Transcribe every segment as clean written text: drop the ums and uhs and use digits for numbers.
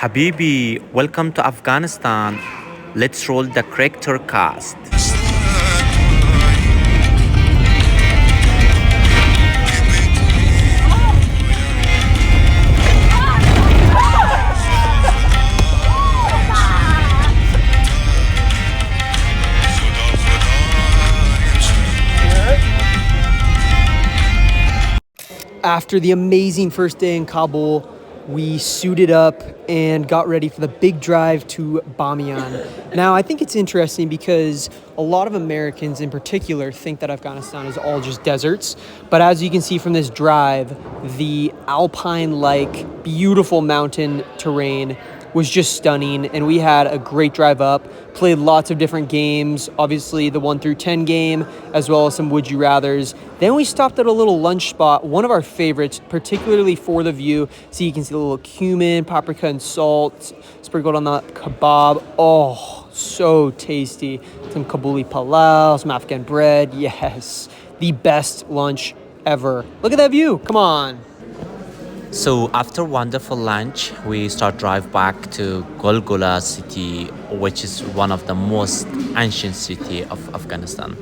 Habibi, welcome to Afghanistan. Let's roll the character cast. After the amazing first day in Kabul, we suited up and got ready for the big drive to Bamyan. Now, I think it's interesting because a lot of Americans in particular think that Afghanistan is all just deserts. But as you can see from this drive, the alpine-like, beautiful mountain terrain was just stunning, and we had a great drive up, played lots of different games, obviously the 1 through 10 game, as well as some would you rathers. Then we stopped at a little lunch spot, one of our favorites, particularly for the view. So you can see a little cumin, paprika, and salt sprinkled on the kebab. Oh, so tasty. Some Kabuli palau, some Afghan bread. Yes, the best lunch ever. Look at that view. Come on. So after wonderful lunch, we start drive back to Golgula city, which is one of the most ancient city of Afghanistan.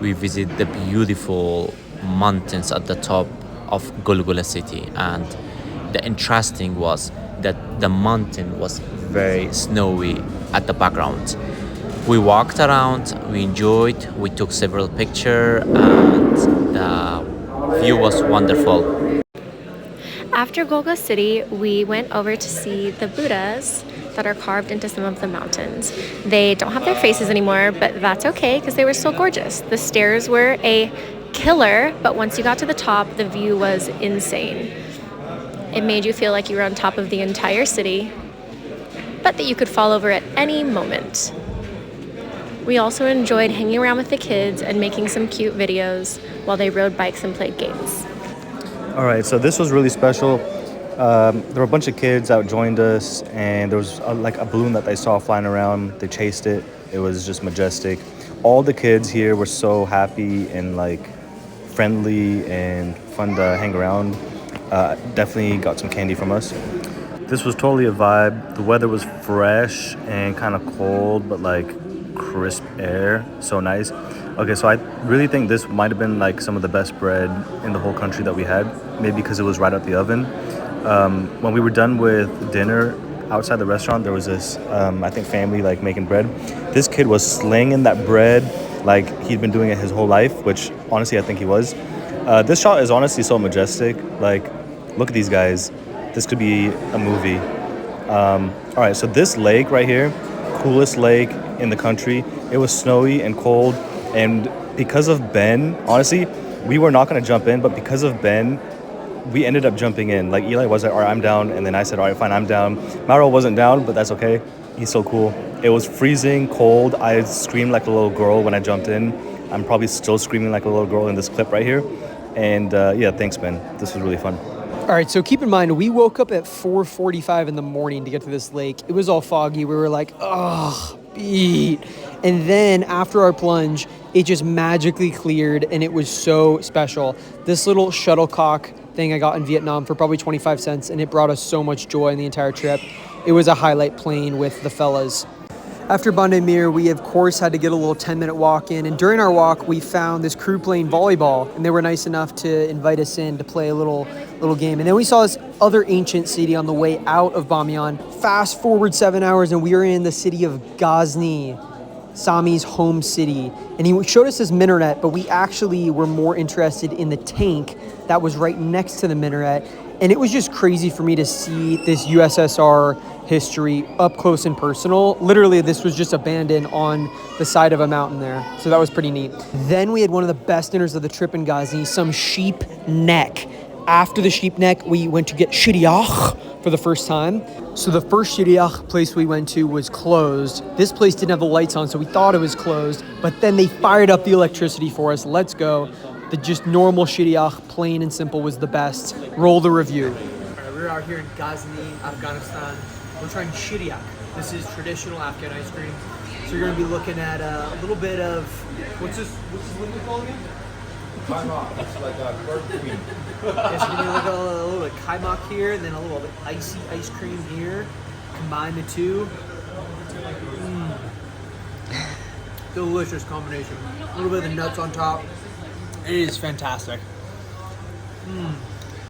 We visit the beautiful mountains at the top of Golgula city, and the interesting was that the mountain was very snowy at the background. We walked around, we enjoyed, we took several pictures, and the view was wonderful. After Golgula City, we went over to see the Buddhas that are carved into some of the mountains. They don't have their faces anymore, but that's okay because they were still gorgeous. The stairs were a killer, but once you got to the top, the view was insane. It made you feel like you were on top of the entire city, but that you could fall over at any moment. We also enjoyed hanging around with the kids and making some cute videos while they rode bikes and played games. All right, so this was really special. There were a bunch of kids that joined us, and there was a balloon that they saw flying around. They chased it. It was just majestic. All the kids here were so happy and friendly and fun to hang around. Definitely got some candy from us. This was totally a vibe. The weather was fresh and kind of cold, but crisp air. So nice. Okay, so I really think this might have been some of the best bread in the whole country that we had, maybe because it was right out the oven. When we were done with dinner outside the restaurant, there was this, I think, family making bread. This kid was slinging that bread like he'd been doing it his whole life, which honestly I think he was. This shot is honestly so majestic. Look at these guys. This could be a movie. All right, so this lake right here, coolest lake in the country. It was snowy and cold. And because of Ben, honestly, we were not going to jump in, but because of Ben, we ended up jumping in. Eli was like, all right, I'm down. And then I said, all right, fine, I'm down. Maro wasn't down, but that's okay. He's so cool. It was freezing cold. I screamed like a little girl when I jumped in. I'm probably still screaming like a little girl in this clip right here. And yeah, thanks, Ben. This was really fun. All right, so keep in mind, we woke up at 4:45 in the morning to get to this lake. It was all foggy. We were like, ugh, beat. And then after our plunge, it just magically cleared, and it was so special. This little shuttlecock thing I got in Vietnam for probably 25 cents, and it brought us so much joy in the entire trip. It was a highlight playing with the fellas. After Band-e Amir, we of course had to get a little 10-minute walk in, and during our walk, we found this crew playing volleyball, and they were nice enough to invite us in to play a little game. And then we saw this other ancient city on the way out of Bamyan. Fast forward 7 hours, and we were in the city of Ghazni, Sami's home city. And he showed us this minaret, but we actually were more interested in the tank that was right next to the minaret. And it was just crazy for me to see this USSR history up close and personal. Literally, this was just abandoned on the side of a mountain there. So that was pretty neat. Then we had one of the best dinners of the trip in Ghazni, some sheep neck. After the sheep neck, we went to get shiriach for the first time. So the first shiriach place we went to was closed. This place didn't have the lights on, so we thought it was closed. But then they fired up the electricity for us. Let's go. The just normal shiriach, plain and simple, was the best. Roll the review. All right, we're out here in Ghazni, Afghanistan. We're trying shiriach. This is traditional Afghan ice cream. So you're going to be looking at a little bit of, what's this liquid called again? Kaimak. It's like a bird cream. Yeah, so you're going to look at a little bit of kaimak here, and then a little bit icy ice cream here. combine the two. Delicious combination. A little bit of the nuts on top. It is fantastic.